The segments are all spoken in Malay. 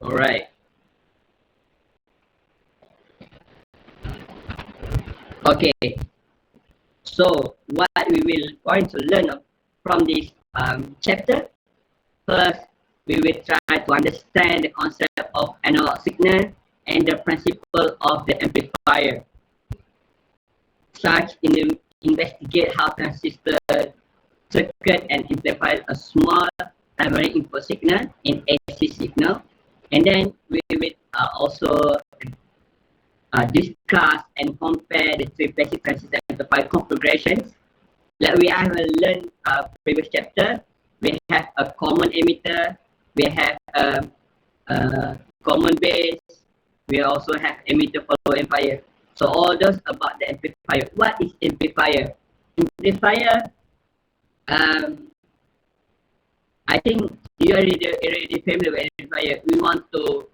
Alright. Okay. So what we will going to learn from this chapter. First, we will try to understand the concept of analog signal and the principle of the amplifier. Such investigate how transistor circuit and amplify a small primary input signal in AC signal, and then we will also discuss and compare the three basic transistor amplifier configurations. Like we have learned previous chapter, we have a common emitter, we have a common base, we also have emitter follow amplifier. So all those about the amplifier. What is amplifier? Amplifier, I think you already familiar with amplifier. We want to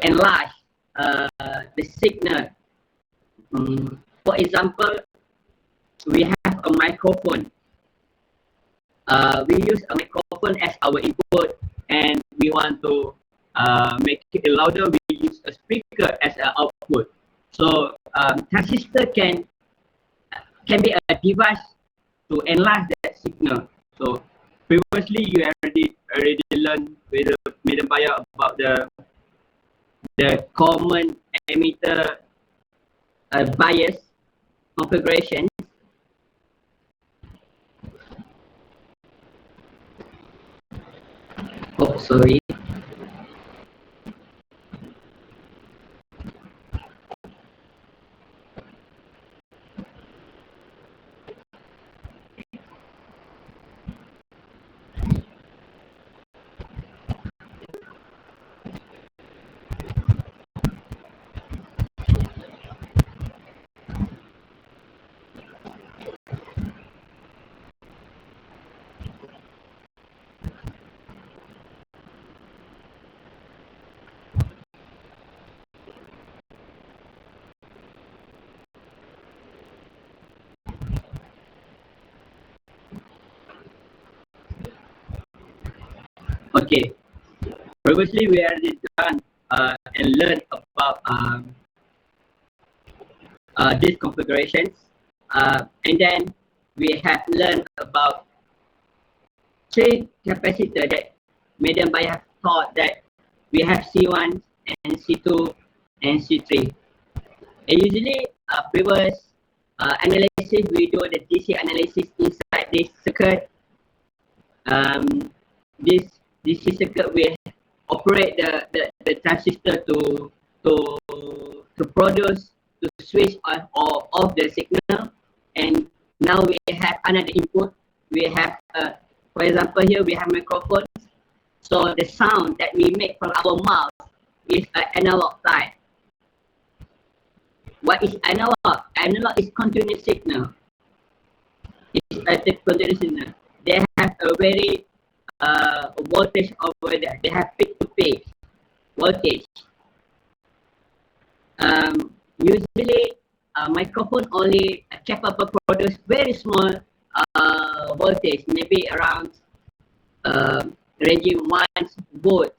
enlarge the signal. For example, we have a microphone. We use a microphone as our input, and we want to make it louder. We use a speaker as an output. So transistor can be a device to enlarge that signal. So previously you already learned with the bio about the common emitter bias configuration. Oh, sorry. Okay. Previously we already done and learned about these configurations, and then we have learned about three capacitor that medium bias have taught that we have C1 and C2 and C3. And usually previous analysis, we do the DC analysis inside this circuit. This DC circuit will operate the transistor to produce, to switch on or off the signal. And now we have another input. We have for example, here we have microphones. So the sound that we make from our mouth is an analog type. What is analog? Analog is continuous signal. It's a continuous signal. They have a very voltage over there. They have peak to peak voltage. Usually, microphone only capable to produce very small voltage, maybe around ranging 1 volt.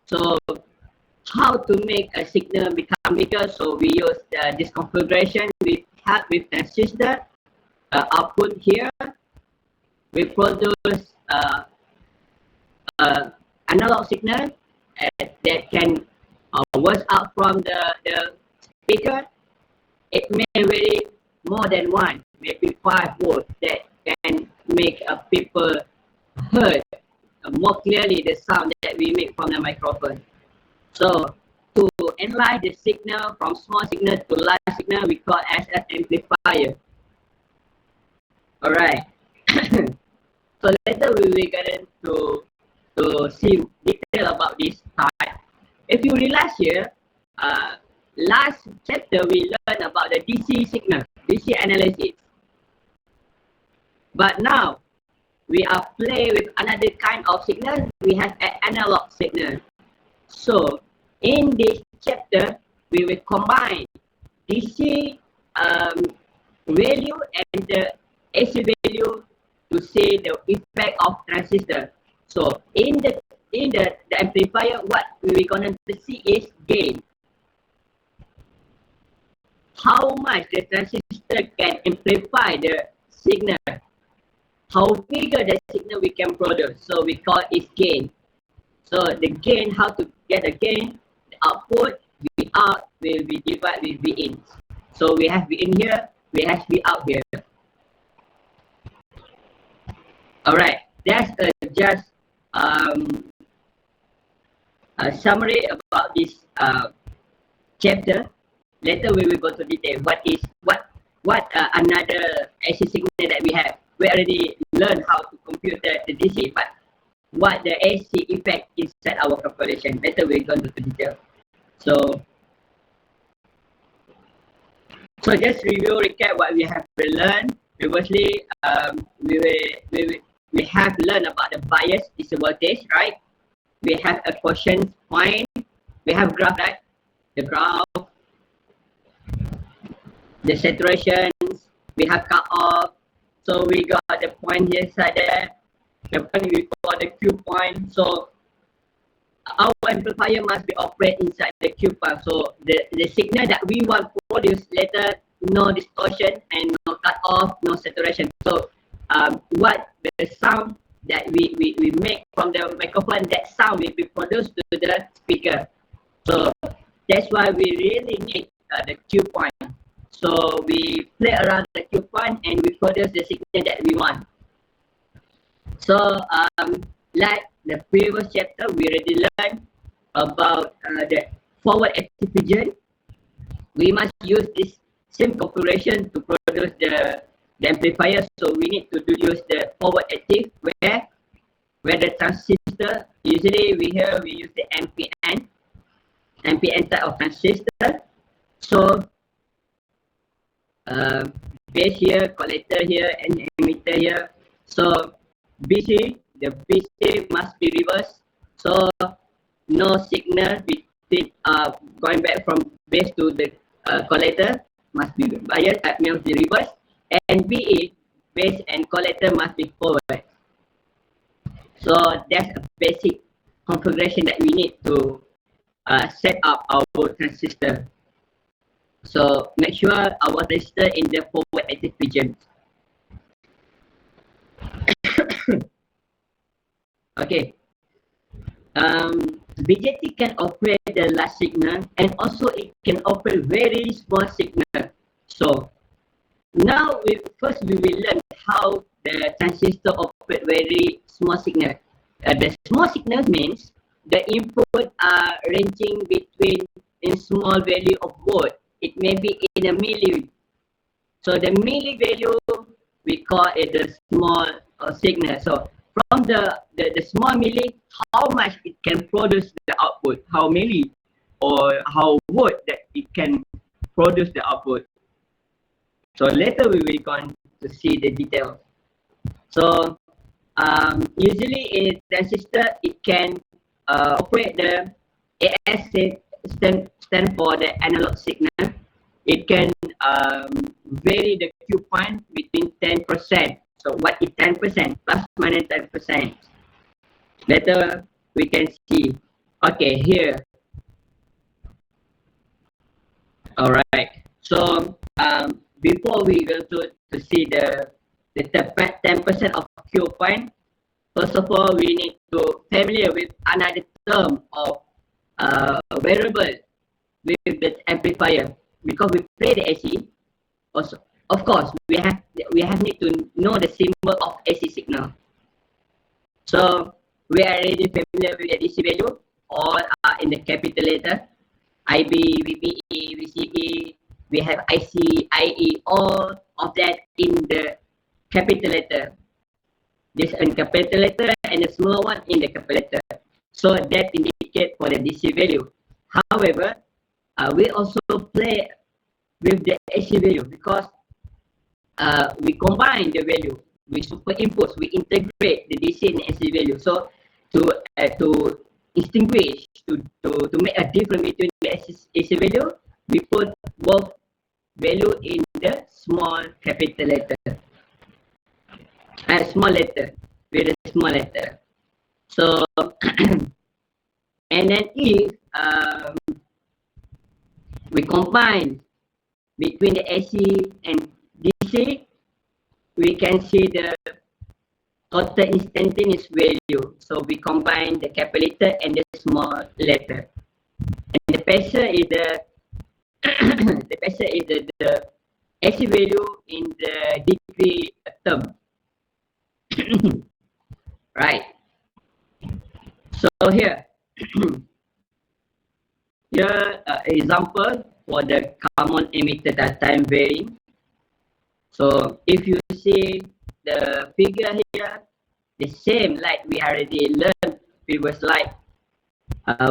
So how to make a signal become bigger? So we use this configuration. We have with transistor output here. We produce analog signal that can work out from the speaker. It may vary more than 1, maybe 5 volts, that can make people heard more clearly the sound that we make from the microphone. So to enlarge the signal from small signal to large signal, we call as an amplifier. Alright. So later we will get into see detail about this part. If you realize here, last chapter we learned about the DC signal, DC analysis. But now we are play with another kind of signal. We have an analog signal. So in this chapter, we will combine DC value and the AC value to see the effect of transistor. So in the in the amplifier, what we're going to see is gain. How much the transistor can amplify the signal. How bigger the signal we can produce. So we call it gain. So the gain, how to get the gain, the output, V out will be divided with V in. So we have V in here, we have V out here. Alright, that's just a summary about this chapter. Later we will go to detail. What another AC signal that we have. We already learned how to compute the DC, but what the AC effect inside our calculation. Later we go into detail. So just recap what we have learned previously. We have learned about the bias is a voltage, right? We have a quotient point. We have graph, right? The graph, the saturations. We have cut off. So we got the point here inside there. The point we call the Q point. So our amplifier must be operate inside the Q point. So the signal that we want to produce later, no distortion and no cut off, no saturation. So what the sound that we make from the microphone, that sound will be produced to the speaker. So that's why we really need the Q point. So we play around the Q point and we produce the signal that we want. So like the previous chapter, we already learned about the forward active region. We must use this same configuration to produce the amplifier. So we need to use the forward active where the transistor, usually we use the NPN type of transistor. So base here, collector here, and emitter here. So BC, the BC must be reversed. So no signal between going back from base to the collector must be biased, must be reversed. And BE, base and collector must be forward. So that's a basic configuration that we need to set up our transistor. So make sure our transistor in the forward active region. Okay. BJT can operate the large signal and also it can operate very small signal. So now we will learn how the transistor operate very small signal. The small signal means the input are ranging between in small value of volt. It may be in a milli. So the milli value we call it the small signal. So from the small milli, how much it can produce the output, how milli or how volt that it can produce the output. So later we will go to see the details. So usually in a transistor, it can operate the AS stand for the analog signal. It can vary the Q point between 10%. So what is 10%? Plus minus 10%. Later we can see. Okay, here. Alright. So before we go to see the 10% of Q point, first of all we need to familiar with another term of variable with the amplifier, because we play the AC. Also, of course, we have need to know the symbol of AC signal. So we are already familiar with the DC value. All are in the capital letter. IB, VBE, VCE. We have IC, IE. All of that in the capital letter. This in capital letter and the small one in the capital letter. So that indicate for the DC value. However, we also play with the AC value because we combine the value, we superimpose, we integrate the DC and AC value. So to distinguish, to make a difference between the AC value, we put both value in the small capital letter. Small letter with a small letter. So, and then if we combine between the AC and DC, we can see the total instantaneous value. So we combine the capital letter and the small letter. And the pressure is the the pressure is the AC value in the degree term. Right. So here, here example for the common emitter that time varying. So if you see the figure here, the same like we already learned previous slide.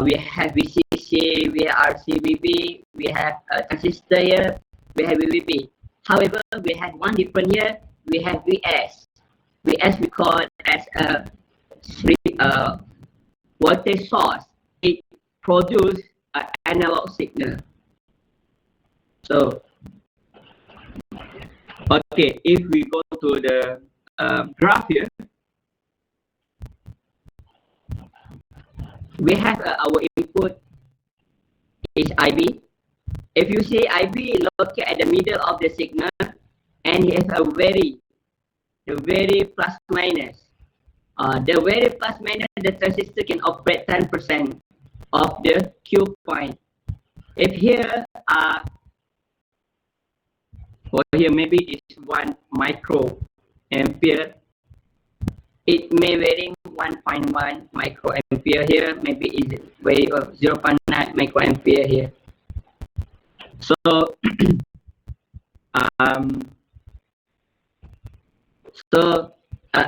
We have VCC, we have RCBB, we have transistor here, we have VVB. However, we have one different here. We have VS. VS we call as a voltage source. It produces an analog signal. So, okay, if we go to the graph here, we have our input is IB. If you see IB located at the middle of the signal, and it has a very plus minus. The very plus minus, the transistor can operate 10% of the Q point. If here for here maybe it's 1 microampere, it may vary 1.1 microampere here, maybe it's very 0.9 microampere here. So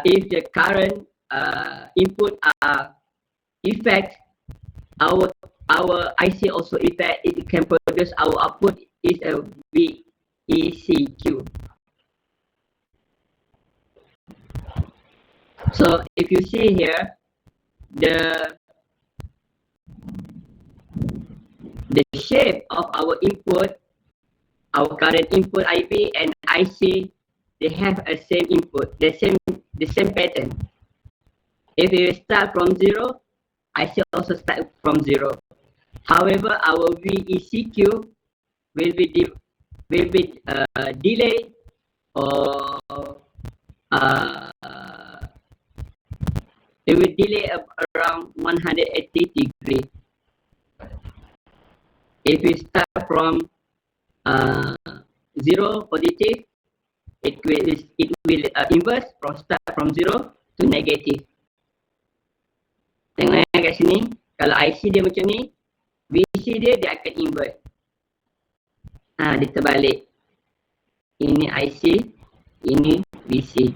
if the current input effect, our IC also effect, it can produce our output is a VECQ. So if you see here, the shape of our input, our current input IB and IC, they have a same input, the same pattern. If we start from 0, IC also start from 0. However, our VECQ will be delayed or it will delay around 180 degrees. If we start from 0 positive, it will inverse from start from 0 to negative. Tengok kat sini, kalau IC dia macam ni, VC dia akan invert. Dia terbalik. Ini IC, ini VC.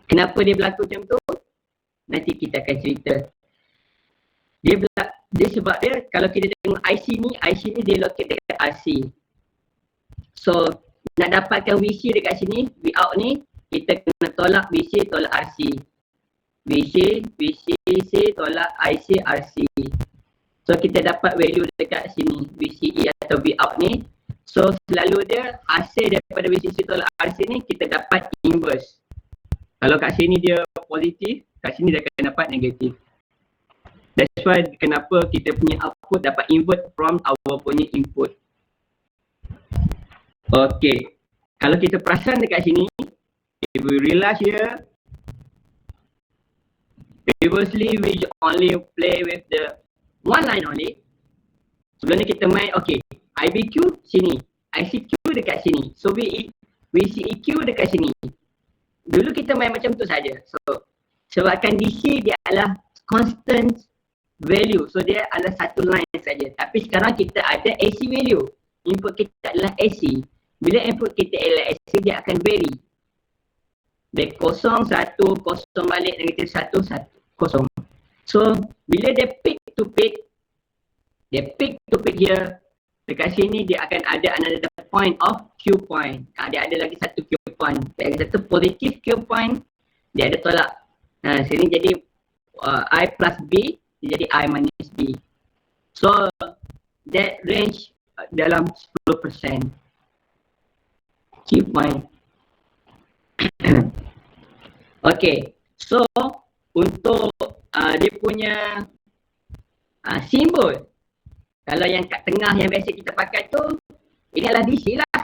Kenapa dia berlaku macam tu? Nanti kita akan cerita. Dia sebab dia, kalau kita tengok IC ni dia locate dekat RC. So, nak dapatkan VC dekat sini, Vout ni, kita kena tolak VC, tolak RC. VC, tolak IC, RC. So, kita dapat value dekat sini, VCE atau Vout ni. So, selalu dia, hasil daripada VCC tolak RC ni, kita dapat inverse. Kalau kat sini dia positif, kat sini dia akan dapat negatif. That's why kenapa kita punya output dapat invert from our punya input. Okay. Kalau kita perasan dekat sini, if we realize here, previously we only play with the one line only. Sebelum ni kita main, okay, IBQ sini, ICQ dekat sini. So VCEQ dekat sini. Dulu kita main macam tu saja. So sebabkan DC dia adalah constant value. So dia adalah satu line saja. Tapi sekarang kita ada AC value. Input kita adalah AC. Bila input kita adalah AC, dia akan vary. Dia 0, 1, 0 balik, negatif 1, 1, 0. So bila dia peak to peak here, dekat sini dia akan ada another point of Q point. Dia ada lagi satu Q point. Dia ada satu positif Q point. Dia ada tolak. Sini jadi I plus B, dia jadi I minus B. So that range dalam 10%. Q point. Okay. So untuk dia punya simbol. Kalau yang kat tengah yang biasa kita pakai tu, ini adalah DC lah.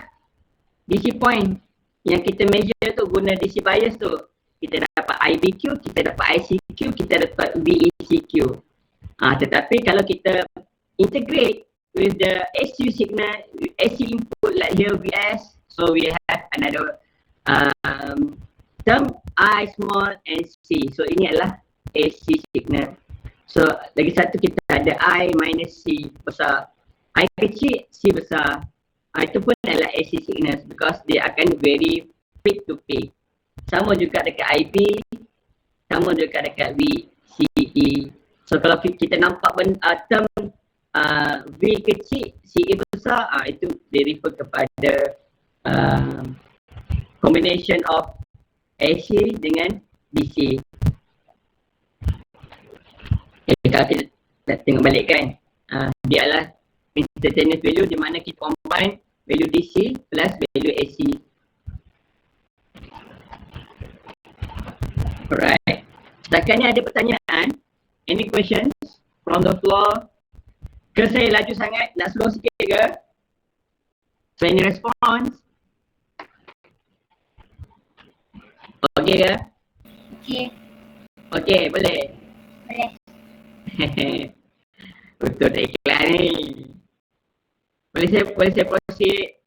DC point. Yang kita measure tu guna DC bias tu. Kita dapat IBQ, kita dapat ICQ, kita dapat VECQ. Tetapi kalau kita integrate with the AC signal, AC input like here VS, so we have another term I small and C. So ini adalah AC signal. So lagi satu kita ada I minus C besar. I kecil, C besar. Itu pun adalah AC signals because dia akan very peak to peak. Sama juga dekat IB, sama juga dekat VCE. So kalau kita nampak term V kecil, CE besar, itu dia refer kepada combination of AC dengan DC. Kalau kita nak tengok balik kan, dia adalah instantaneous value di mana kita combine value DC plus value AC. Alright. Setakat ni ada pertanyaan? Any questions from the floor? Ke saya laju sangat? Nak slow sikit ke? So any response? Okay ke? Okay. Okay, boleh? Boleh. Betul tak ikhlas ni. Boleh saya proceed?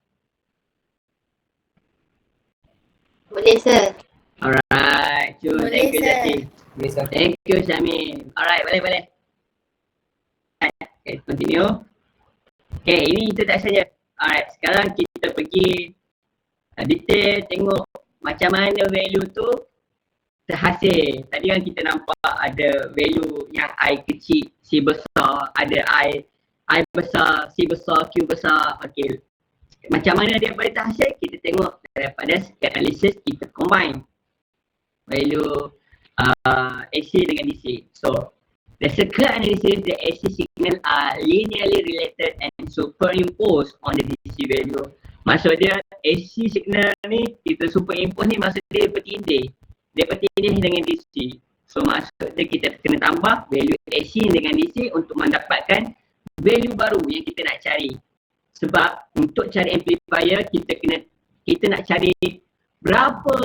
Boleh, sir. Alright, Boleh, thank you sir. Jati. Boleh, sir. Thank you Syamin. Alright, boleh. Okay, continue. Okay, ini introduction je. Alright, sekarang kita pergi detail tengok macam mana value tu terhasil. Tadi kan kita nampak ada value yang I kecil, C besar, ada I besar, C besar, Q besar. Okay, macam mana dia boleh terhasil? Kita tengok daripada circuit analysis, kita combine value AC dengan DC. So, the circuit analysis, the AC signal are linearly related and superimposed on the DC value. Maksud dia AC signal ni kita superimpose ni maksud dia bertindih. Dia bertindih dengan DC. So maksud dia kita kena tambah value AC dengan DC untuk mendapatkan value baru yang kita nak cari. Sebab untuk cari amplifier kita nak cari berapa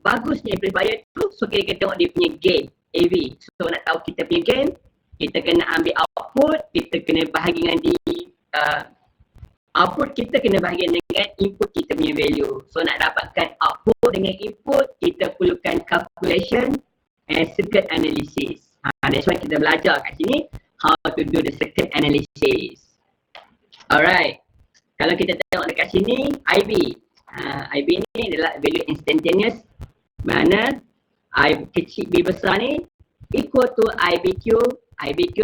bagusnya amplifier tu. So kita tengok dia punya gain AV. So nak tahu kita punya gain, kita kena ambil output, kita kena bahagikan di output kita kena bahagian dengan input kita punya value. So nak dapatkan output dengan input, kita perlukan calculation and circuit analysis. That's why kita belajar kat sini how to do the circuit analysis. Alright. Kalau kita tengok dekat sini IB. IB ni adalah value instantaneous. Mana I kecil B besar ni equal to IBQ. IBQ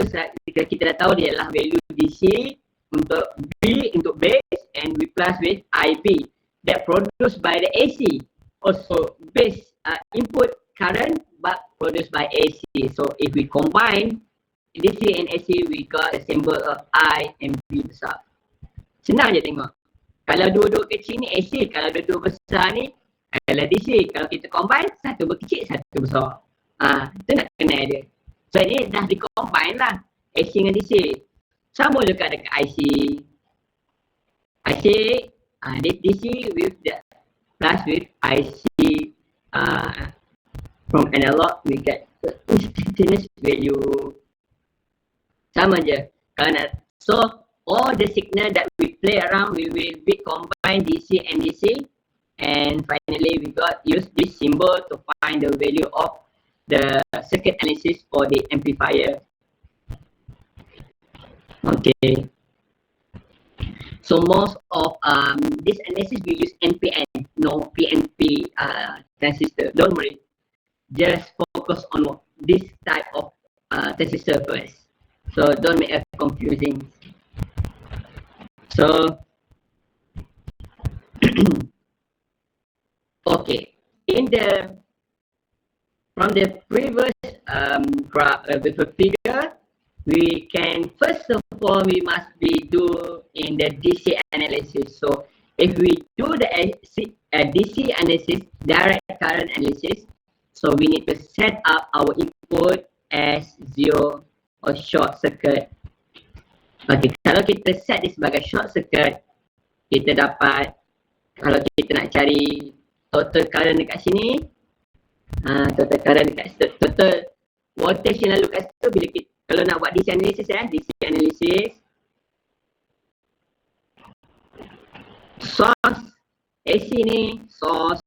kita dah tahu dia adalah value DC untuk B untuk base and we plus with IB that produced by the AC. Also base input current but produced by AC. So if we combine DC and AC, we got a symbol of I and B besar. Senang je tengok. Kalau dua-dua kecil ni AC, kalau dua-dua besar ni adalah DC. Kalau kita combine, satu berkecil, satu besar. Itu nak kenal dia. So ini dah di-combine lah AC dengan DC. Sama juga dekat IC. IC, DC with the plus with IC from analog we get the instantaneous value. Sama je. Kalau nak, so all the signal that we play around we will be combine DC and DC, and finally we got use this symbol to find the value of the circuit analysis for the amplifier. Okay. So most of this analysis we use NPN, no PNP transistor. Don't worry. Just focus on this type of transistor first. So don't make it confusing. So okay. From the previous figure, we can first of all we must be do in the DC analysis. So if we do the DC analysis, direct current analysis, so we need to set up our input as 0 or short circuit. Okay, kalau kita set dia sebagai short circuit, kita dapat, kalau kita nak cari total current dekat sini, total current dekat situ, total voltage yang lalu kat situ, bila kita, kalau nak buat DC analysis DC analysis, source AC ni, source,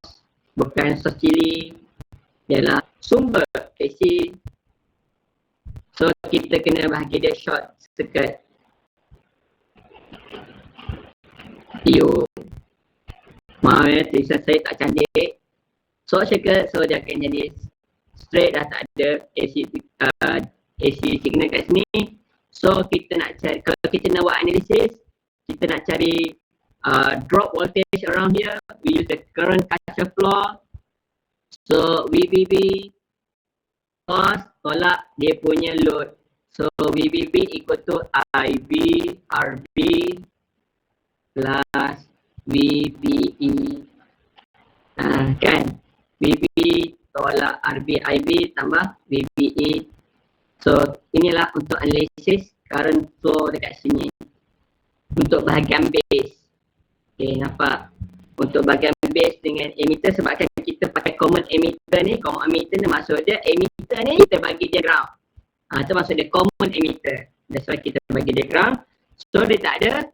bukan source cili, ialah sumber AC. So kita kena bahagi dia short circuit. Maaf ya, tulisan saya tak cantik. Short circuit, so dia akan jadi straight, dah tak ada AC signal kat sini. So kita nak cari, kalau kita nak buat analisis, kita nak cari drop voltage around here, we use the current catcher floor. So VBB cos tolak dia punya load. So VBB equal to IB RB plus VBE. Kan? VB tolak RB IB tambah VBE. So inilah untuk analisis current flow dekat sini. Untuk bahagian base. Okay, nampak? Untuk bahagian base dengan emitter, sebabkan kita pakai common emitter ni, common emitter ni maksud dia, emitter ni kita bagi dia ground. Itu maksud dia common emitter. That's why kita bagi dia ground. So dia tak ada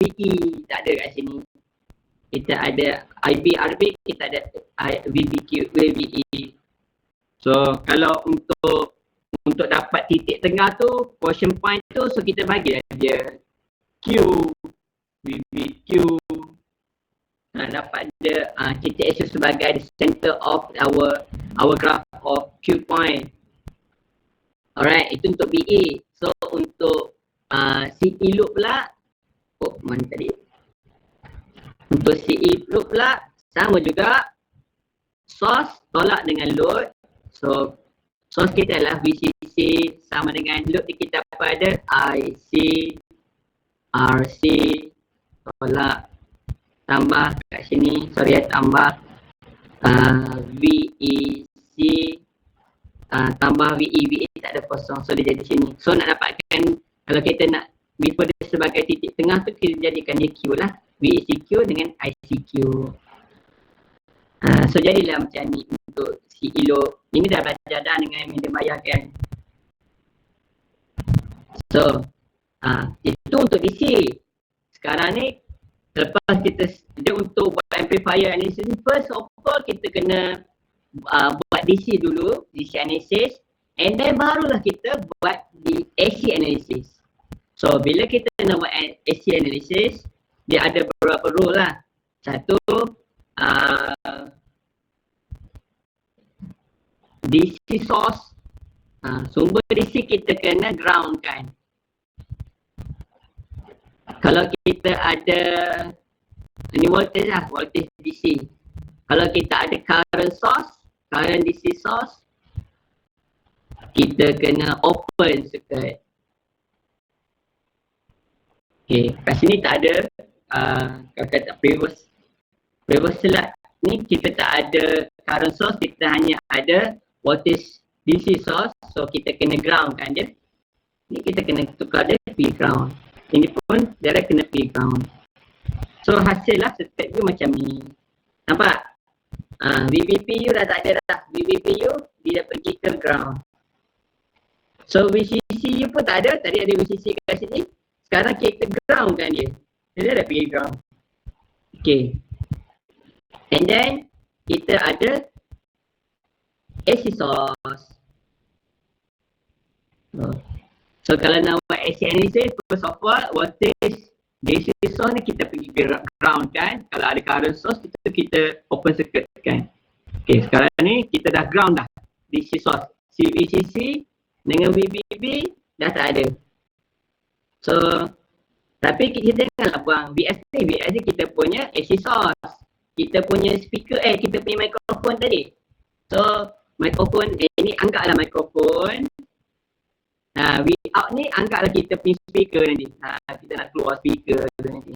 VE, tak ada kat sini. Kita ada IB, RB, kita ada VBQ, VBE. So kalau untuk dapat titik tengah tu, quotient point tu, so kita bagi dia Q, VBQ. Dapat dia titik itu sebagai the center of our graph of Q point. Alright, itu untuk BE. So untuk CE loop pula, mana tadi? Untuk CE loop pula sama juga, source tolak dengan load. So source kita adalah VCC sama dengan load kita pada IC RC tolak tambah kat sini, tambah VEC tambah VE tak ada kosong, so dia jadi sini. So nak dapatkan, kalau kita nak refer dia sebagai titik tengah tu, kita jadikan dia Q lah, VECQ dengan ICQ. So jadilah macam ni untuk CE loop. Ini dah belajar dah dengan media bayar kan. So itu untuk DC. Sekarang ni lepas kita, dia untuk buat amplifier analysis, first of all kita kena buat DC dulu, DC analysis, and then barulah kita buat di AC analysis. So bila kita nak buat AC analysis, dia ada beberapa rule lah. Satu, DC source, sumber DC kita kena ground kan. Kalau kita ada, ini voltage lah, voltage DC. Kalau kita ada current source, current DC source, kita kena open circuit. Okay, kat sini tak ada, kalau kata previous slide ni kita tak ada current source, kita hanya ada voltage DC source, so kita kena ground kan dia. Ni kita kena tukar dia P ground. Ini pun direct kena P ground. So hasil lah step view macam ni. Nampak? VBPU dah tak ada dah. VBPU dia pergi ke ground. So VCCU pun tak ada. Tadi ada VCC kat sini. Sekarang kita ground kan dia. Dia dah pergi ground. Okay. And then kita ada AC source. So kalau nak buat AC analysis, first of all, voltage DC source ni kita pergi ground kan. Kalau ada current source, kita open circuit kan. Okay, sekarang ni kita dah ground dah DC source. CVCC dengan VBB dah tak ada. So, tapi kita janganlah buang VS ni. VS ni kita punya AC source. Kita punya speaker, kita punya mikrofon tadi. So, mikrofon, ni anggaplah mikrofon. We out ni anggaplah kita punya speaker nanti. Kita nak keluar speaker tu nanti.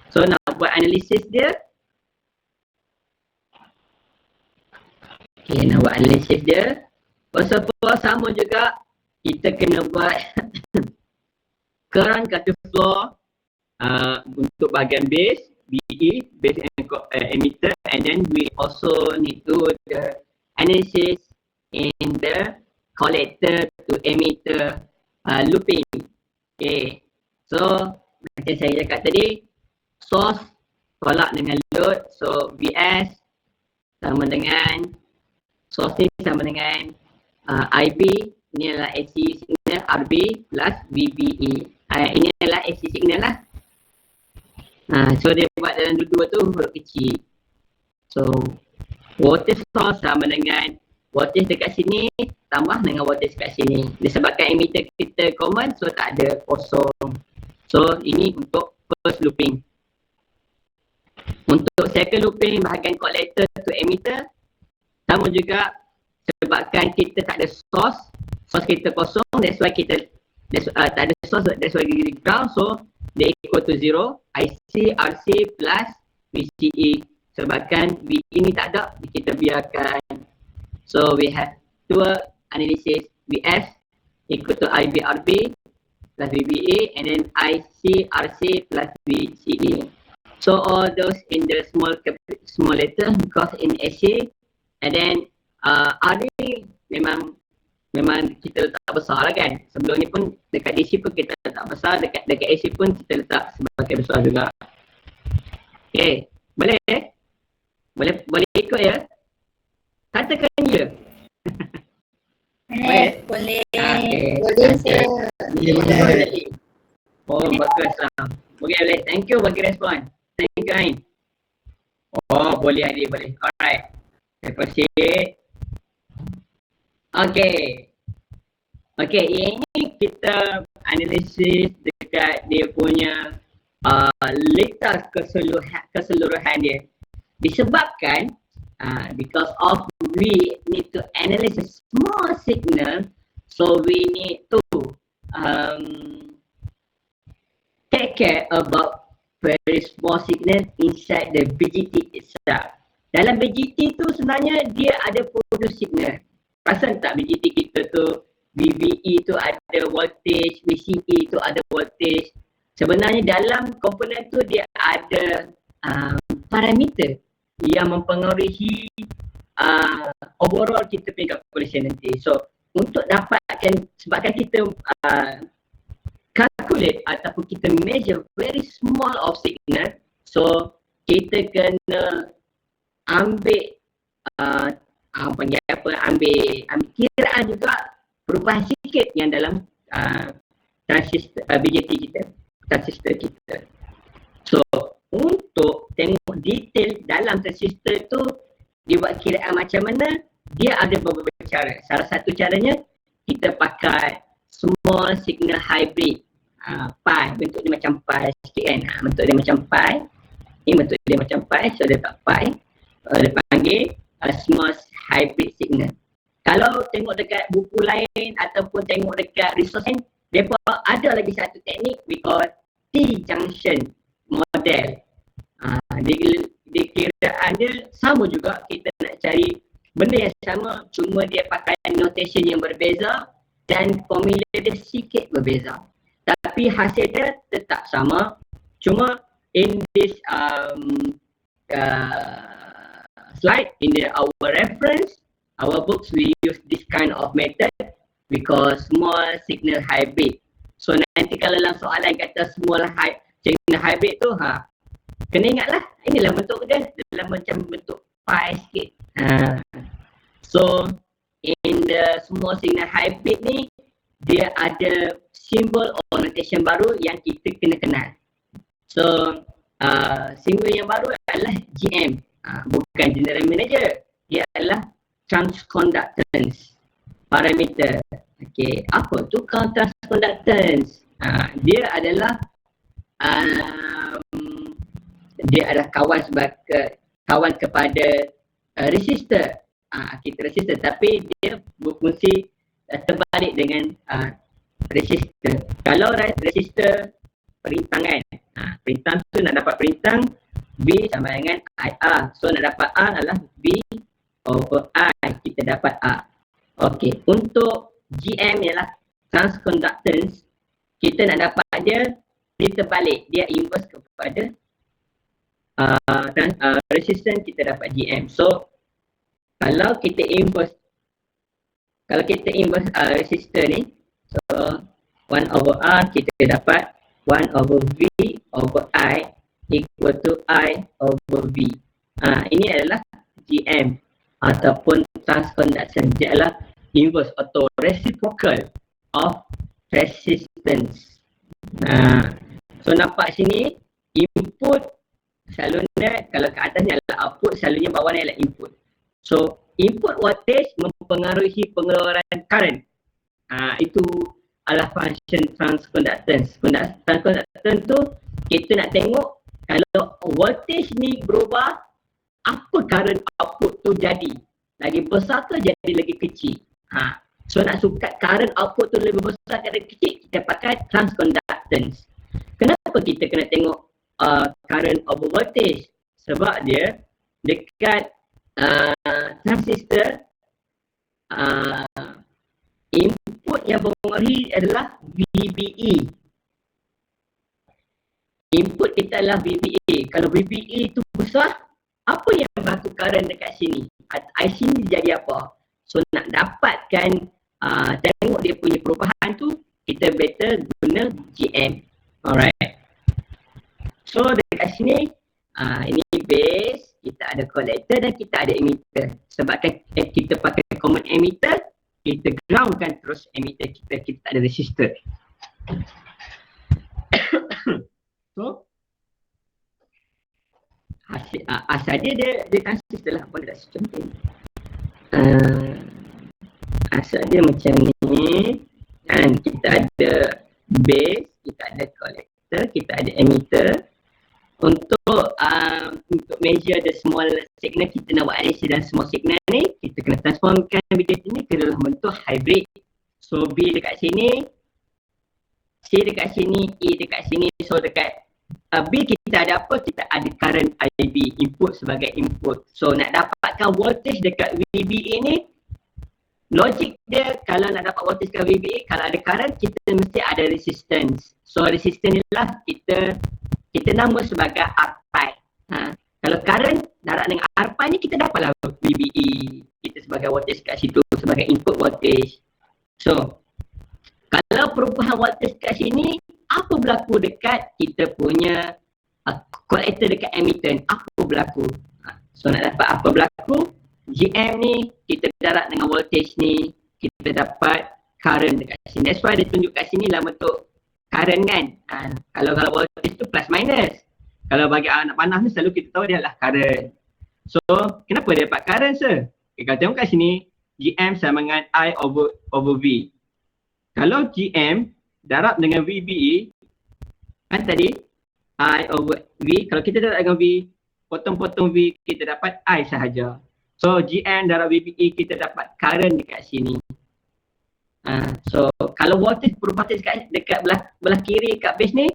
So nak buat analisis dia. Okay, nak buat analisis dia. First of all, sama juga kita kena buat current kat floor untuk bahagian base, BE, base emitter, and then we also need to the analysis in the collector to emitter looping. Okay, so macam saya cakap tadi, source tolak dengan load, so VS sama dengan source ni sama dengan IB, ini adalah AC signal RB plus VBE. Ini adalah AC signal lah. So dia buat dalam dua tu huruf kecil. So voltage source sama dengan voltage dekat sini tambah dengan voltage dekat sini. Disebabkan emitter kita common, so tak ada kosong. So ini untuk first looping. Untuk second looping bahagian collector to emitter, sama juga sebabkan kita tak ada source kita kosong, that's why kita tak ada source, that's why kita ground, so dia equal to 0, IC, RC plus VCE. Sebabkan VE ni tak ada, kita biarkan. So we have dua analysis, VS equal to IBRB plus VBA, and then IC, RC plus VCE. So all those in the small letter because in AC, and then RD memang kita letak besar lah kan. Sebelum ni pun dekat DC pun kita letak besar, dekat AC pun kita letak sebagai besar juga. Okay, boleh ikut ya? Katakan ya. Boleh. Okay. Boleh sir. Boleh. Oh, bagus lah. Boleh. Thank you bagi respon. Thank you Ain. Oh, boleh adik, boleh. Alright. Terima kasih. Okay, ini kita analisis dekat dia punya lintas keseluruhan dia. Disebabkan because of we need to analyze a small signal, so we need to take care about very small signal inside the BGT itself. Dalam BGT tu sebenarnya dia ada produce signal. Perasan tak BGT kita tu, VBE tu ada voltage, VCE tu ada voltage. Sebenarnya dalam komponen tu dia ada parameter yang mempengaruhi overall kita punya calculation nanti. So untuk dapatkan, sebabkan kita calculate ataupun kita measure very small of signal, so kita kena ambil ambil kiraan juga perubahan sikit yang dalam transistor BJT kita, transistor kita. So untuk tengok detail dalam transistor tu dia buat kiraan macam mana, dia ada beberapa cara. Salah satu caranya kita pakai small signal hybrid pi, bentuk dia macam pi sikit kan. Bentuk dia macam pi, ni bentuk dia macam pi, so dia tak pi, dia panggil small hybrid signal. Kalau tengok dekat buku lain ataupun tengok dekat resource lain, mereka ada lagi satu teknik we call T-junction model. Dia kiraan dia sama juga, kita nak cari benda yang sama, cuma dia pakai notation yang berbeza dan formula dia sikit berbeza. Tapi hasil dia tetap sama, cuma in this slide, in our reference, our books, we use this kind of method because small signal hybrid. So nanti kalau dalam soalan kata signal hybrid tu, kena ingatlah inilah bentuk dia, dalam macam bentuk pi sikit. So in the small signal hybrid ni, dia ada simbol or notation baru yang kita kena kenal. So simbol yang baru adalah GM, bukan general manager, dia adalah transconductance parameter. Okay, apa tu transconductance? Dia adalah kawan kepada resistor. Kita resistor, tapi dia berfungsi terbalik dengan resistor. Kalau resistor perintangan, perintang tu nak dapat perintang B sama dengan IR. So nak dapat R adalah B over I, kita dapat R. Okey, untuk GM ialah transconductance, kita nak dapat dia terbalik, dia inverse kepada resistance, kita dapat GM. So kalau kita inverse resistor ni, so 1 over R kita dapat 1 over V over I equal to I over V. Ini adalah GM ataupun transconductance. Dia adalah inverse atau reciprocal of resistance. So nampak sini, input selalunya, kalau ke atas ni adalah output, selalunya bawah ni adalah input. So input voltage mempengaruhi pengeluaran current. Itu adalah function transconductance. Transconductance tu kita nak tengok kalau voltage ni berubah, apa current output tu jadi? Lagi besar ke jadi lagi kecil? So nak sukat current output tu lebih besar ke lagi kecil, kita pakai transconductance. Kenapa kita kena tengok current over voltage? Sebab dia dekat transistor, input yang mempengaruhi adalah VBE. Input kita adalah VBA. Kalau VBA itu besar, apa yang berlaku current dekat sini? IC ni jadi apa? So nak dapatkan, tengok dia punya perubahan tu, kita better guna GM. Alright. So dekat sini, ini base, kita ada collector dan kita ada emitter. Sebabkan kita pakai common emitter, kita groundkan terus emitter kita tak ada resistor. So asal dia transistor lah, boleh tak contoh. Asal dia macam ni, dan kita ada base, kita ada collector, kita ada emitter. Untuk measure the small signal, kita nak buat analysis dan small signal ni, kita kena transformkan bit ni ke dalam bentuk hybrid. So B dekat sini, C dekat sini, E dekat sini. So dekat B kita ada apa? Kita ada current IB, input sebagai input. So nak dapatkan voltage dekat VBA ni, logik dia kalau nak dapat voltage dekat VBA, kalau ada current, kita mesti ada resistance. So resistance ni lah kita nama sebagai R pi. Kalau current darab dengan R pi ni, kita dapatlah VBA kita sebagai voltage kat situ, sebagai input voltage. So kalau perubahan voltage kat sini, apa berlaku dekat kita punya collector dekat emitter, apa berlaku? So nak dapat apa berlaku, GM ni kita darab dengan voltage ni, kita dapat current dekat sini. That's why dia tunjuk kat sini dalam bentuk current kan. Kalau voltage tu plus minus. Kalau bagi anak panah ni selalu kita tahu dia adalah current. So kenapa dia dapat current sir? Kalau tengok kat sini, GM sama dengan I over V. Kalau GM darab dengan VBE, kan tadi I over V, kalau kita darab dengan V, potong-potong V, kita dapat I sahaja. So GM darab VBE, kita dapat current dekat sini. So kalau voltage berubah dekat belah kiri kat base ni,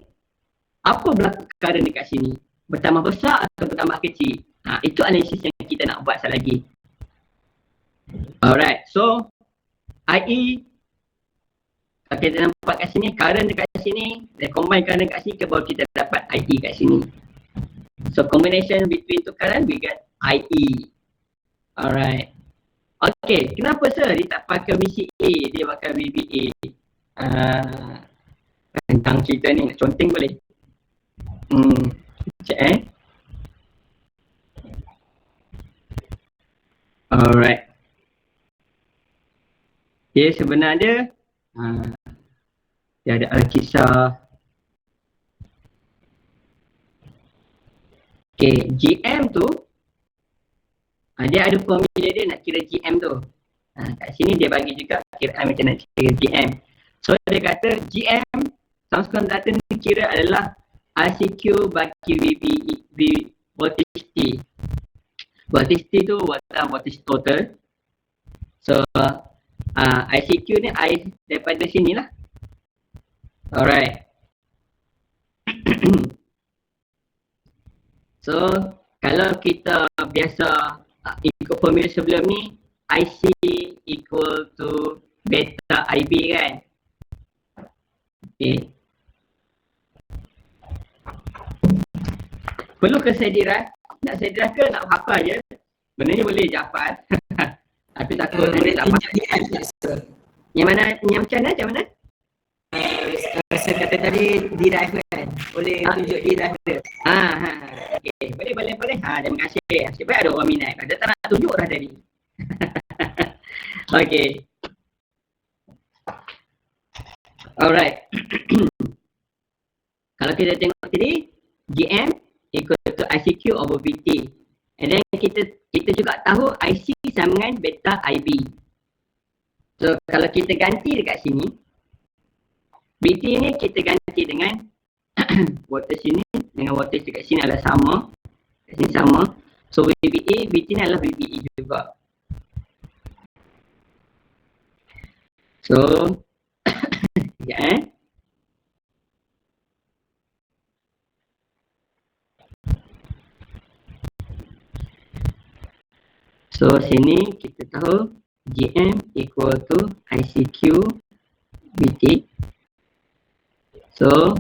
apa berlaku current dekat sini? Bertambah besar atau bertambah kecil? Itu analisis yang kita nak buat sekali lagi. Alright, so IE, kalau kita nampak kat sini, current dekat sini, dan combine current kat sini, baru kita dapat IE kat sini. So combination between two current, we get IE. Alright. Okay, kenapa sir dia tak pakai VCA, dia pakai VBA? Tentang cerita ni, nak conteng boleh? Sekejap Alright. Dia sebenarnya dia ada kisah. Okay, GM tu dia ada formula dia nak kira GM tu. Kat sini dia bagi juga kiraan macam nak kira GM. So dia kata GM transconductance ni kira adalah ICQ bagi VB voltage T. Voltage T tu voltage total. So ICQ ni I daripada sini lah. Alright. So kalau kita biasa ikut formula sebelum ni, IC equal to beta IB kan. Okay. Perlu ke saya direct? Nak saya direct ke nak hafal je? Sebenarnya boleh je hafal. Tapi takut nanti tak hafal. Yang mana? Yang macam mana? Saya kata tadi derive kan. Boleh tunjuk derive dia. Okay. Boleh. Terima kasih. Nasib baik ada orang minat. Dia tak nak tunjuk dah tadi. Okay. Alright. Kalau kita tengok tadi, GM equal to ICQ over BT. And then kita juga tahu IC sama dengan beta IB. So kalau kita ganti dekat sini, BT ni kita ganti dengan voltage sini dengan voltage dekat sini adalah sama. Dekat sini sama. So VBA, BT ni adalah VBE juga. So ya. So sini kita tahu GM equal to ICQ BT. So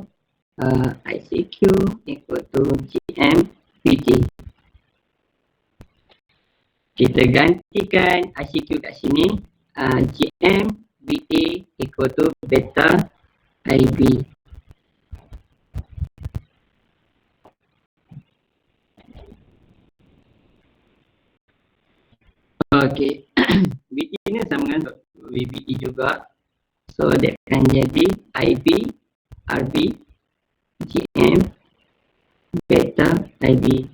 ICQ equal to GM BT. Kita gantikan ICQ kat sini, GM BT equal to beta IB. Okay, BT ni sama dengan VBE juga. So dia akan jadi IB, RB, GM, beta IB.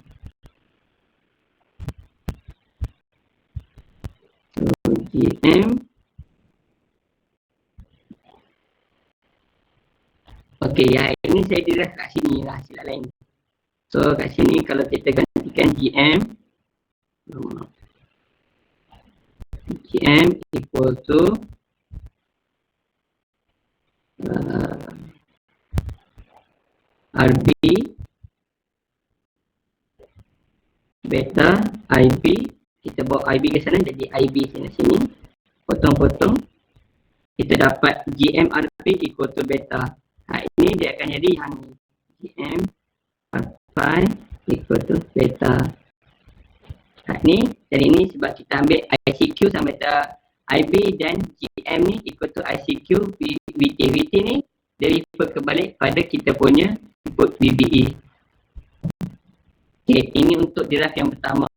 So GM. Okay, yang ini saya direct kat sini lah, silap lain. So kat sini kalau kita gantikan GM equal to RB beta IB. Kita bawa IB ke sana jadi IB sini, potong-potong. Kita dapat GM RB equal to beta. Ini dia akan jadi yang ni, GM RB equal to beta. Ni dan ini sebab kita ambil ICQ sama beta IB dan GM ni equal to ICQ VT. VT ni dia refer kebalik pada kita punya input VBE. Okay, ini untuk graf yang pertama.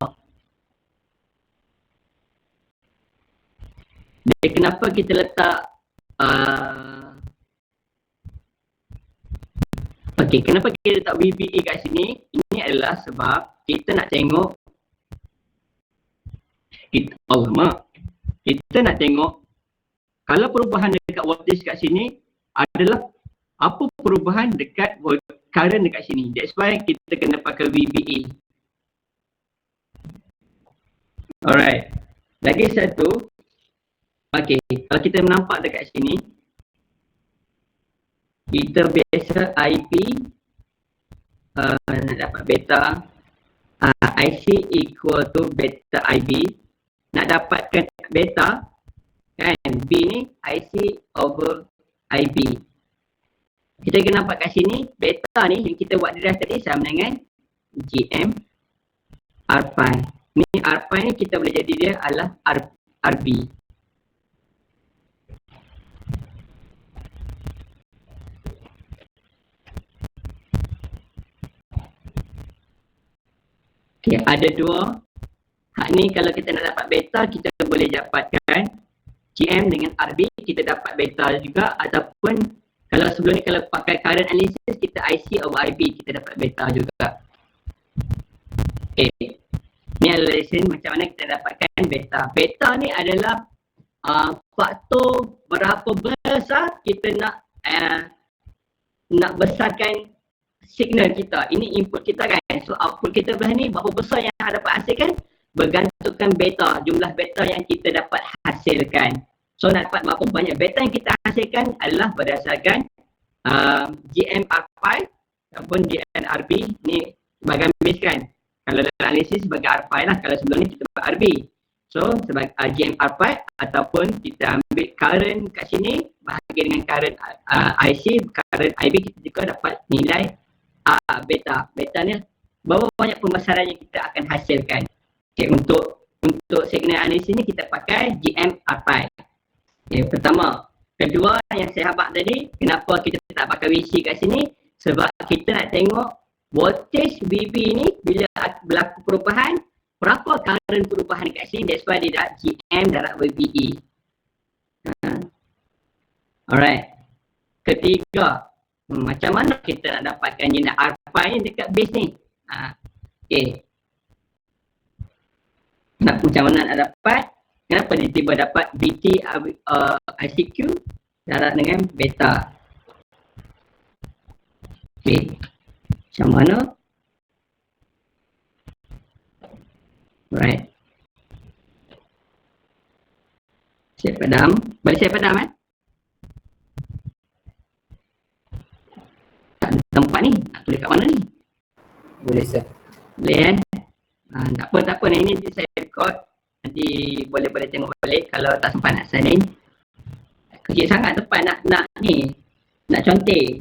Dan kenapa kita letak kenapa kita letak VBE kat sini? Ini adalah sebab kita nak tengok kita nak tengok kalau perubahan dekat voltage kat sini adalah apa perubahan dekat current dekat sini. That's why kita kena pakai VBA. Alright. Lagi satu. Okay, kalau kita nampak dekat sini, kita biasa IP nak dapat beta, IC equal to beta IB. Nak dapatkan beta kan, B ni IC over IB. Kita kena nampak kat sini, beta ni yang kita buat derive tadi sama dengan GM R pi. Ni R pi ni kita boleh jadi dia adalah RB. Okay, ada dua. Hak ni kalau kita nak dapat beta, kita boleh dapatkan GM dengan RB, kita dapat beta juga. Ataupun kalau sebelum ni kalau pakai current analysis, kita IC over IB, kita dapat beta juga. Okay, ni adalah lesson macam mana kita dapatkan beta. Beta ni adalah faktor berapa besar kita nak besarkan signal kita. Ini input kita kan. So output kita belah ni berapa besar yang dapat hasilkan bergantungkan beta, jumlah beta yang kita dapat hasilkan. So nak dapat berapa banyak beta yang kita hasilkan adalah berdasarkan GM R pi ataupun GM RB ni sebagai base kan. Kalau dalam analisis sebagai R pi lah, kalau sebelum ni kita buat RB. So sebagai GM R pi ataupun kita ambil current kat sini bahagi dengan current IC, current IB, kita juga dapat nilai beta. Beta ni berapa banyak pembesaran yang kita akan hasilkan. Okay, untuk signal analisis ni kita pakai GM R pi. Okay, pertama. Kedua yang saya habaq tadi, kenapa kita tak pakai VC kat sini? Sebab kita nak tengok voltage VB ni bila berlaku perubahan, berapa current perubahan kat sini. That's why dia dah GM darab VBE. Alright. Ketiga, macam mana kita nak dapatkan nilai R pi ni dekat base ni? Okay. Macam mana nak dapat? Kenapa dia tiba dapat BT ICQ darab dengan beta? Okay. Macam mana? Right. Saya padam. Balik saya padam Tak ada tempat ni. Nak tulis kat mana ni? Boleh sir. Boleh tak apa. Ini saya record. Nanti boleh tengok balik kalau tak sempat nak salin. Kecil sangat tempat nak ni. Nak contek.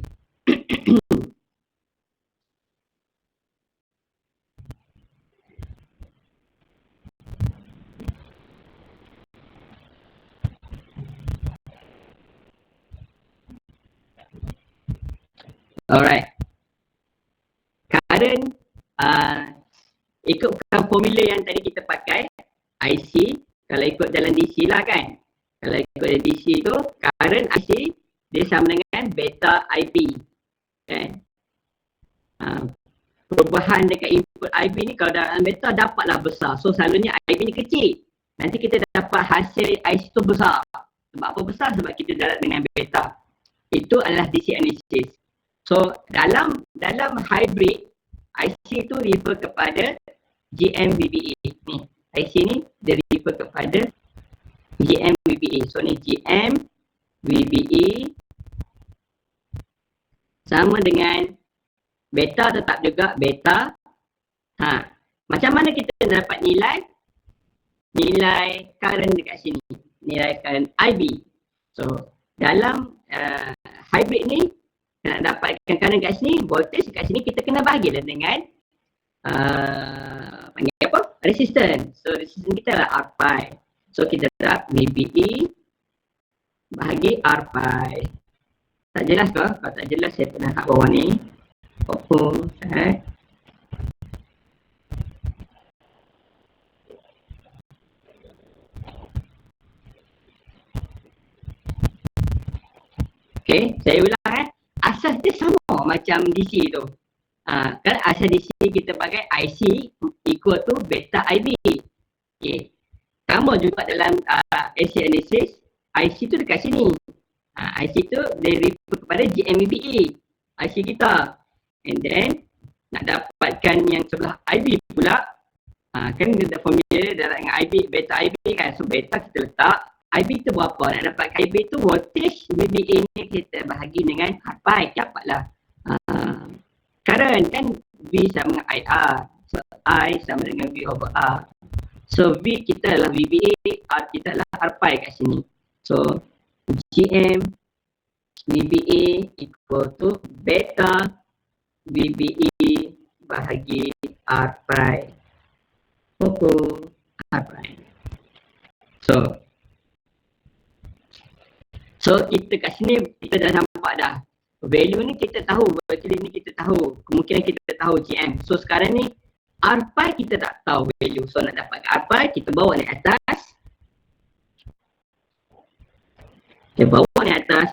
Alright. Current ikutkan formula yang tadi kita pakai IC, kalau ikut dalam DC lah kan. Kalau ikut dalam DC tu current IC dia sama dengan beta IB kan. Perubahan dekat input IB ni kalau dalam beta dapatlah besar. So selalunya IB ni kecil. Nanti kita dapat hasil IC tu besar. Sebab apa besar? Sebab kita darab dengan beta. Itu adalah DC analysis. So dalam hybrid IC tu refer kepada GM-VBA ni. IC ni dia refer kepada GM-VBA. So ni GM-VBA sama dengan beta, tetap juga beta. Macam mana kita dapat nilai current dekat sini? Nilai current IB. So dalam hybrid ni nak dapatkan current kat sini, voltage kat sini kita kena bahagilah dengan panggil apa? Resistance. So resistance kita adalah R pi. So kita darab VBE bahagi R pi. Tak jelas ke? Kalau tak jelas saya pernah kat bawah ni. Okay, saya ulang asas dia sama macam DC tu. Kan asas DC kita pakai IC equal to beta IB. Okay. Sama juga dalam AC analysis, IC tu dekat sini. IC tu dia refer kepada GMVBE, IC kita. And then nak dapatkan yang sebelah IB pula, kan dia ada formula darab dengan IB, beta IB kan. So beta kita letak, IB tu berapa? Nak dapat IB tu voltage VBA ni kita bahagi dengan R pi, dapatlah current kan V sama dengan IR. So I sama dengan V over R. So V kita adalah VBA, R kita adalah R pi kat sini. So GM VBA equal to beta VBE bahagi R pi. R pi. So kita kat sini kita dah nampak dah. Value ni kita tahu, value ni kita tahu. Kemungkinan kita tahu GM. So sekarang ni R pi kita tak tahu value. So nak dapat R pi kita bawa ni atas. Kita bawa ni atas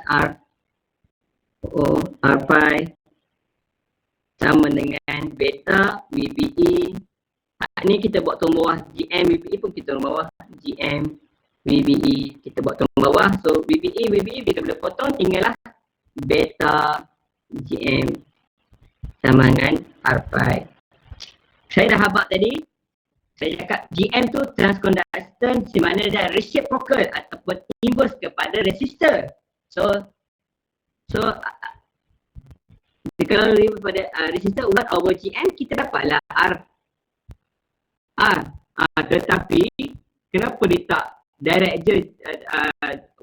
R pi sama dengan beta VBE. Ni kita buat turun bawah GM VBE pun kita turun bawah GM VBE kita buat turun bawah. So VBE kita boleh potong, tinggallah beta GM sama dengan R pi. Saya dah habaq tadi. Saya cakap GM tu transconductance di mana dia reciprocal ataupun inverse kepada resistor. So kalau lebih pada resistor 1 over GM kita dapatlah R Tetapi kenapa dia tak direct je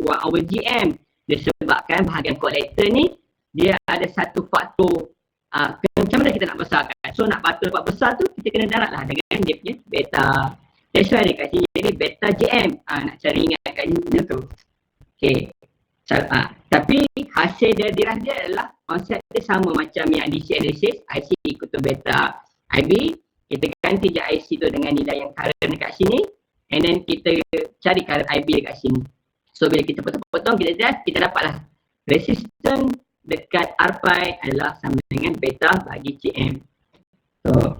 our GM? Disebabkan bahagian kolektor ni dia ada satu faktor macam mana kita nak besarkan. So nak dapat besar tu kita kena darat lah dengan dia punya beta. That's why dia kat sini jadi beta GM. Nak cari ingat kat sini tu. Okay. Tapi hasil dari dirah dia adalah konsep dia sama macam yang DC analysis, IC ikut tu beta IB. Kita ganti je IC tu dengan nilai yang current dekat sini, and then kita cari current IB dekat sini. So bila kita potong-potong, kita dapatlah resistance dekat R5 adalah sama dengan beta bagi GM. So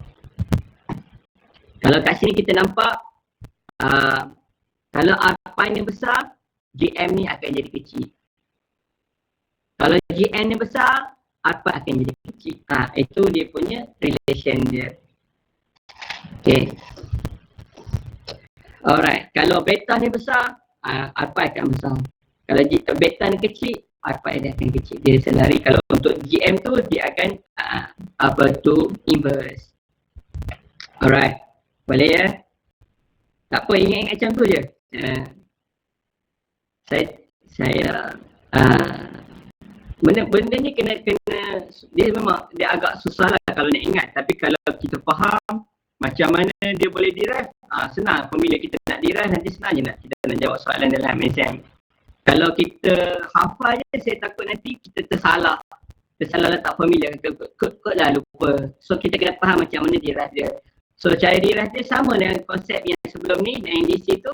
kalau kat sini kita nampak kalau R5 ni besar, GM ni akan jadi kecil. Kalau GM ni besar, R5 akan jadi kecil. Itu dia punya relation dia. Okay. Alright, kalau beta ni besar, R5 akan besar. Kalau beta ni kecil, R5 dia akan kecil. Dia selari. Kalau untuk GM tu, dia akan inverse. Alright, boleh ya? Tak apa, ingat-ingat macam tu je. Benda ni kena dia memang dia agak susah lah kalau nak ingat. Tapi kalau kita faham macam mana dia boleh derive, senang. Bila kita nak derive, nanti senang je kita nak jawab soalan dalam exam. Kalau kita hafal je, saya takut nanti kita tersalah letak formula, kot lah lupa. So kita kena faham macam mana derive dia. So cara derive dia sama dengan konsep yang sebelum ni, yang di situ,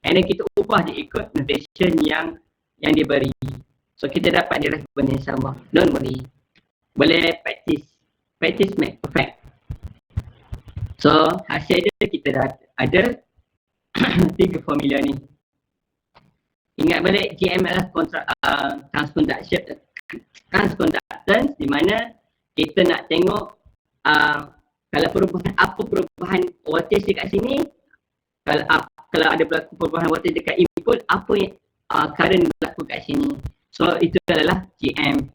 and then kita ubah dia ikut notation yang diberi. So kita dapat derive benda yang sama. Don't worry, boleh practice make perfect. So hasil dia kita dah ada 3 formula ni. Ingat balik, GM adalah transconductance, di mana kita nak tengok kalau perubahan voltage dekat sini, kalau ada berlaku perubahan voltage dekat input, apa yang current berlaku kat sini. So itu adalah GM.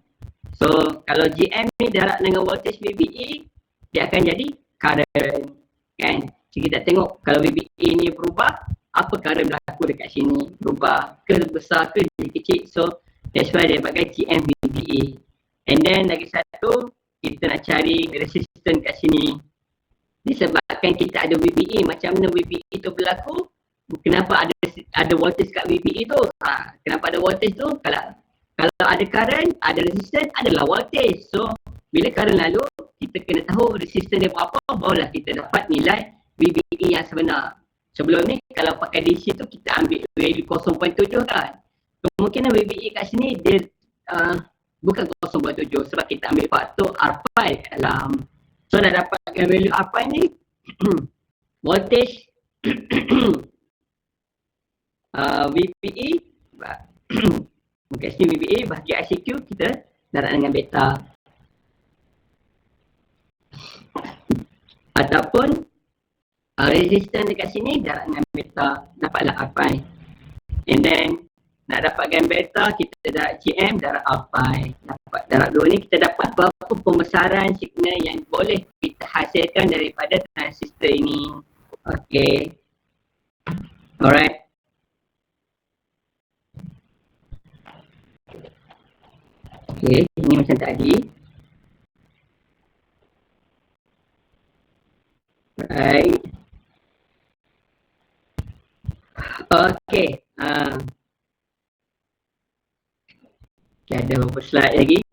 So kalau GM ni darab dengan voltage VBE, dia akan jadi current, kan? So kita tengok kalau VBE ni berubah, apa current berlaku dekat sini, berubah ke besar ke jadi kecil. So that's why dia pakai GM VBE. And then lagi satu, kita nak cari resistance kat sini. Disebabkan kita ada VBE, macam mana VBE tu berlaku, kenapa ada voltage kat VBE tu, kenapa ada voltage tu, kalau ada current, ada resistance, adalah voltage. So bila current lalu, kita kena tahu resistance dia berapa, barulah kita dapat nilai VBE yang sebenar. Sebelum ni kalau pakai DC tu kita ambil value 0.7 kan. Kemungkinan VBE kat sini dia bukan 0.7 sebab kita ambil faktor R5 dalam. So nak dapatkan value R5 ni voltage VBE mungkin sini VBE bahagi ICQ kita darat dengan beta. Ataupun resistance dekat sini darat dengan beta, dapatlah R5. And then nak dapatkan beta, kita darat GM, darat R5. Dapat darat dua ni, kita dapat berapa pembesaran signal yang boleh kita hasilkan daripada transistor ini. Okay. Alright. Okay, ini macam tadi. Right. Okay. Okay, ada beberapa slide lagi.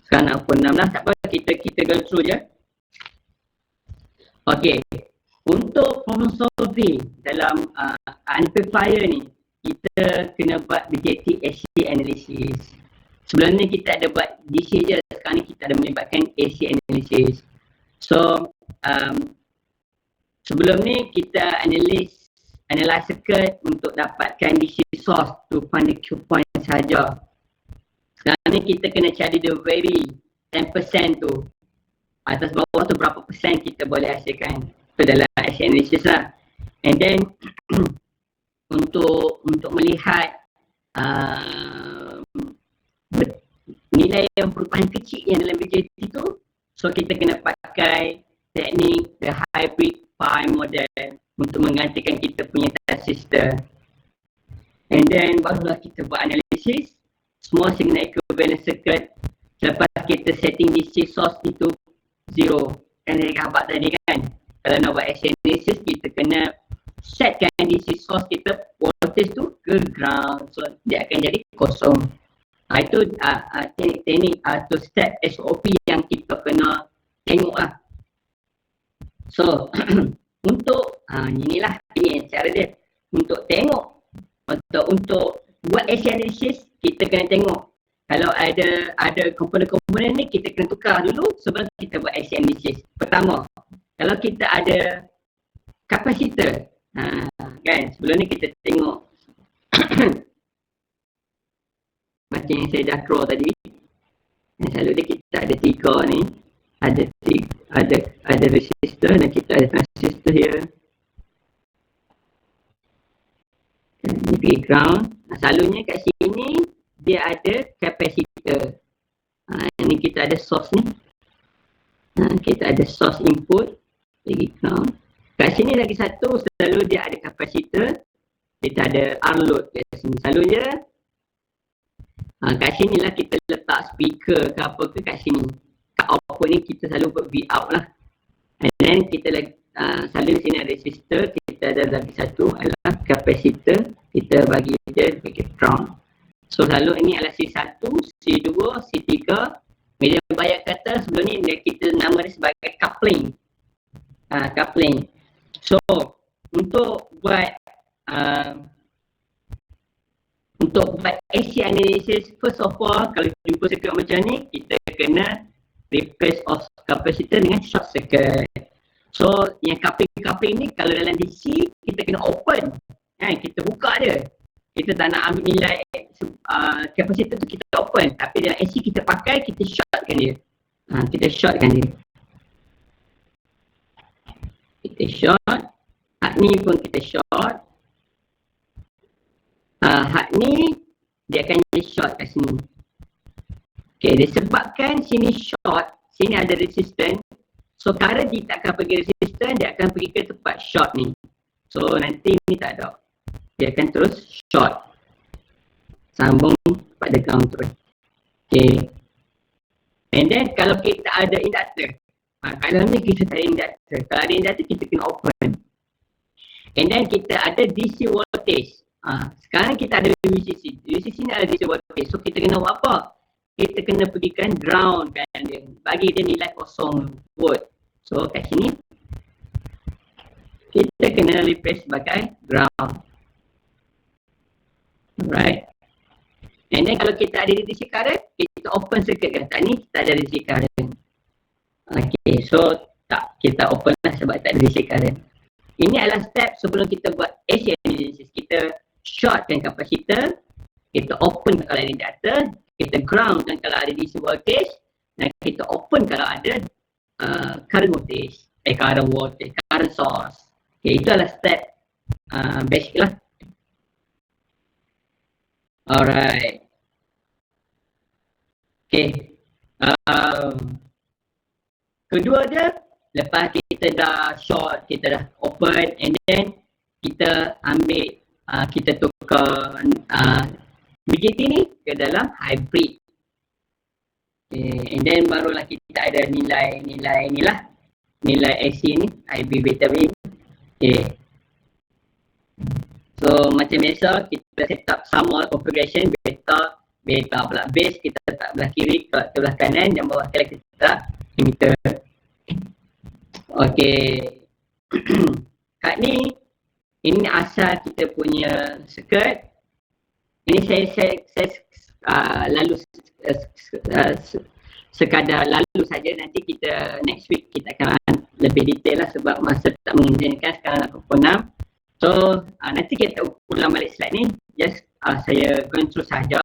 Sekarang nak pun 16, tak apa, kita go through je. Okay. Untuk problem solving dalam amplifier ni, kita kena buat BJT AC analysis. Sebelum ni kita ada buat DC je, sekarang ni kita ada melibatkan AC analysis. So, sebelum ni kita analyze circuit untuk dapatkan DC source to find the Q point saja. Sekarang ni kita kena cari the vary 10% tu. Atas bawah tu berapa persen kita boleh hasilkan. Itu dalam AC analysis lah. And then untuk melihat nilai yang perubahan kecil yang dalam BJT tu, so kita kena pakai teknik the hybrid pi model untuk menggantikan kita punya transistor. And then barulah kita buat analisis semua signal equivalent circuit. Selepas kita setting DC source itu 0. Kan saya gambar tadi kan, kalau nak buat AC analysis kita kena setkan DC source kita voltage tu ke ground, so dia akan jadi kosong. Itu teknik atau step SOP yang kita kena tengok lah. So untuk inilah ini cara dia untuk tengok, untuk buat AC analysis kita kena tengok kalau ada komponen-komponen ni kita kena tukar dulu sebelum kita buat AC analysis. Pertama, kalau kita ada kapasitor, kan sebelum ni kita tengok macam yang saya dah draw tadi. Selalu dia kita ada 3 ni, ada resistor dan kita ada transistor here. Ni pergi ground. Selalunya kat sini dia ada kapasitor. Ni kita ada source ni. Kita ada source input pergi ground. Kat sini lagi satu, selalu dia ada kapasitor. Kita ada R load kat sini. Selalunya kat sini lah kita letak speaker ke apa ke kat sini. Kat output ni kita selalu buat V out lah. And then kita lagi selalu sini ada resistor, kita ada lagi satu adalah kapasitor. Kita bagi dia sebagai ground. So selalu ini adalah C1, C2, C3. Bila bayar kata sebelum ni kita nama dia sebagai coupling. Coupling. So untuk buat AC analysis, first of all kalau jumpa circuit macam ni kita kena replace of capacitor dengan short circuit. So yang coupling ni kalau dalam DC kita kena open, kita buka dia. Kita tak nak ambil nilai capacitor tu kita open, tapi dalam AC kita pakai, kita shortkan dia. Kita shortkan dia. Kita short. Hak ni pun kita short. Hak ni dia akan jadi short kat sini. Okay, disebabkan sini short, sini ada resistance. So current dia tak akan pergi resistance, dia akan pergi ke tempat short ni. So nanti ni tak ada. Dia akan terus short. Sambung pada ground terus. Okay. And then kalau kita ada inductor. Kalau ni kita tak ada inductor. Kalau ada inductor kita kena open. And then kita ada DC voltage. Sekarang kita ada VCC. VCC ni ada DC voltage. So kita kena buat apa? Kita kena pergikan ground kan dia. Bagi dia nilai 0 volt. So kat sini kita kena replace sebagai ground. Alright. And then kalau kita ada DC current, kita open circuit kan. Tak ni kita ada DC current. Okay, so tak, kita open lah sebab tak ada DC current. Ini adalah step sebelum kita buat AC analysis. Kita shortkan kapasitor, kita open kalau ada inductor, kita ground kan kalau ada DC voltage, dan kita open kalau ada current voltage, current source. Okay, itu adalah step basic lah. Alright. Okay. Kedua dia, lepas kita dah short, kita dah open, and then kita ambil, kita tukar BJT ni ke dalam hybrid. Okay. And then barulah kita ada nilai ni lah, nilai AC ni, IB beta beam. Okay. So macam biasa kita set up sama configuration beta pula base kita letak belah kiri, ke belah kanan, dan bawah kali kita letak emitter. Okey. Kat ni ini asal kita punya circuit. Ini saya lalu sekadar lalu saja, nanti kita next week kita akan lebih detail lah sebab masa tak mengizinkan, sekarang nak pukul 6. So nanti kita ulang balik slide ni, just saya going through sahaja.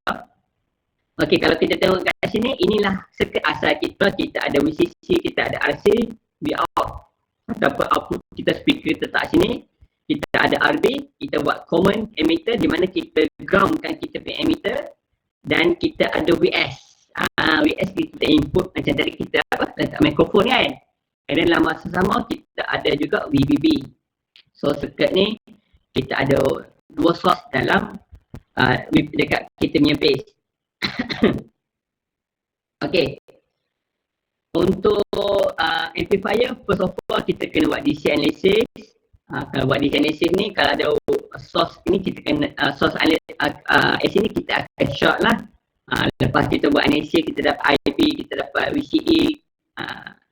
Okey, kalau kita tengok kat sini, inilah circuit asal kita. Kita ada VCC, kita ada RC, Vout ataupun output kita speaker letak sini. Kita ada RB, kita buat common emitter di mana kita groundkan kita punya emitter, dan kita ada VS. VS kita input macam tadi kita letak mikrofon kan. And then dalam masa sama kita ada juga VBB. So circuit ni kita ada 2 source dalam dekat kita punya base. Okay. Untuk amplifier, first of all kita kena buat DC analysis. Kalau buat DC analysis ni, kalau ada source ni kita kena source AC ni kita akan short lah. Lepas kita buat analysis, kita dapat IP, kita dapat VCE,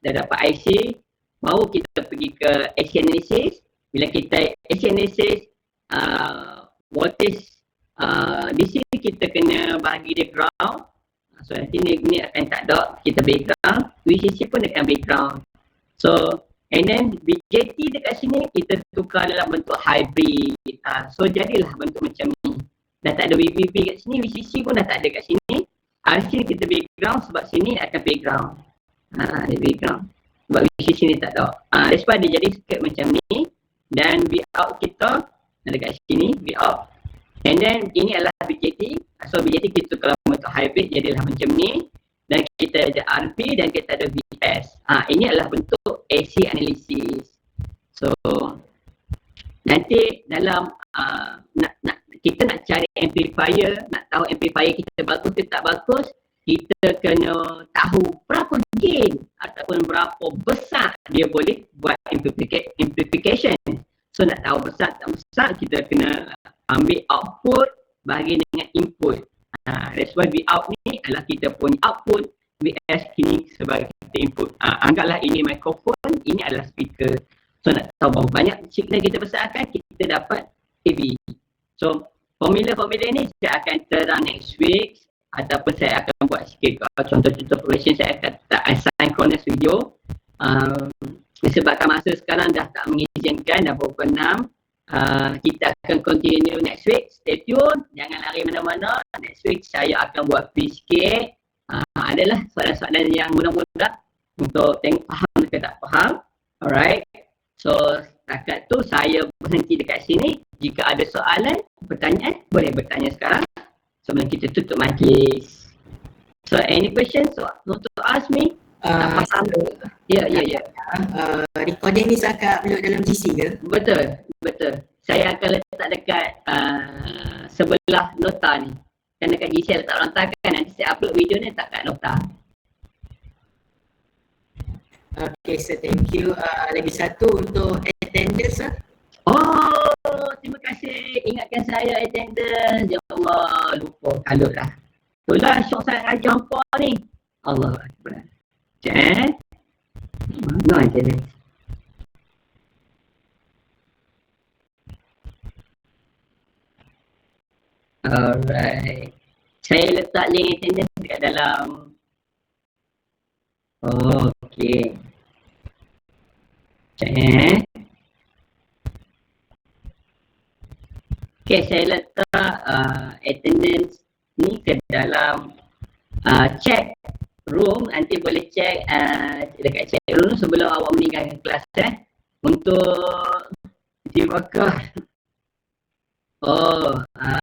dah dapat IC, baru kita pergi ke AC analysis. Bila kita AC analysis, voltage DC kita kena bagi dia ground. So nanti ni akan tak dot, kita background, VCC pun akan background. So and then BJT dekat sini kita tukar dalam bentuk hybrid. So jadilah bentuk macam ni. Dah tak ada VBB kat sini, VCC pun dah tak ada kat sini. RC kita background sebab sini akan background. Dia background. Sebab VCC ni tak ada. That's why dia jadi circuit macam ni. Dan Vout kita ada kat sini, Vout. And then ini adalah BJT. So BJT kita tukar bentuk hybrid jadilah macam ni. Dan kita ada RP dan kita ada VS. Ini adalah bentuk AC analysis. So nanti dalam kita nak cari amplifier, nak tahu amplifier kita bagus ke tak bagus, kita kena tahu berapa gain ataupun berapa besar dia boleh buat amplification. So nak tahu besar tak besar, kita kena ambil output bagi dengan input. That's why Vout ni adalah kita punya output, VS ini sebagai kita input. Anggaplah ini mikrofon, ini adalah speaker. So nak tahu berapa banyak signal kita besarkan, kita dapat AV. So formula-formula ni saya akan terang next week, ataupun saya akan buat sikit contoh-contoh progression. Saya akan tak asynchronous video. Disebabkan masa sekarang dah tak mengizinkan, dah pukul 6. Kita akan continue next week. Stay tune, jangan lari mana-mana. Next week saya akan buat free sikit. Adalah soalan-soalan yang mudah-mudah untuk tengok faham ke tak faham. Alright. So setakat tu saya berhenti dekat sini. Jika ada soalan, pertanyaan, boleh bertanya sekarang sebelum kita tutup majlis. So any questions want to ask me? Tak faham? Ya. Recording ni saya upload dalam GC ke? Betul. Saya akan letak dekat sebelah nota ni. Kan dekat GC letak nota kan, nanti saya upload video ni letak kat nota. Okay, so thank you. Lagi satu untuk attendance lah. Oh, terima kasih. Ingatkan saya attendance. Ya Allah, lupa kalau dah. Itulah syok saya ajar apa ni. Allah Akbar. Cik. Mana attendance? Alright. Saya letak link attendance dekat dalam. Oh, okay. Cik. Okay, saya letak attendance ni ke dalam chat room. Nanti boleh check dekat chat room sebelum awak meninggalkan kelas untuk dibakar. Oh,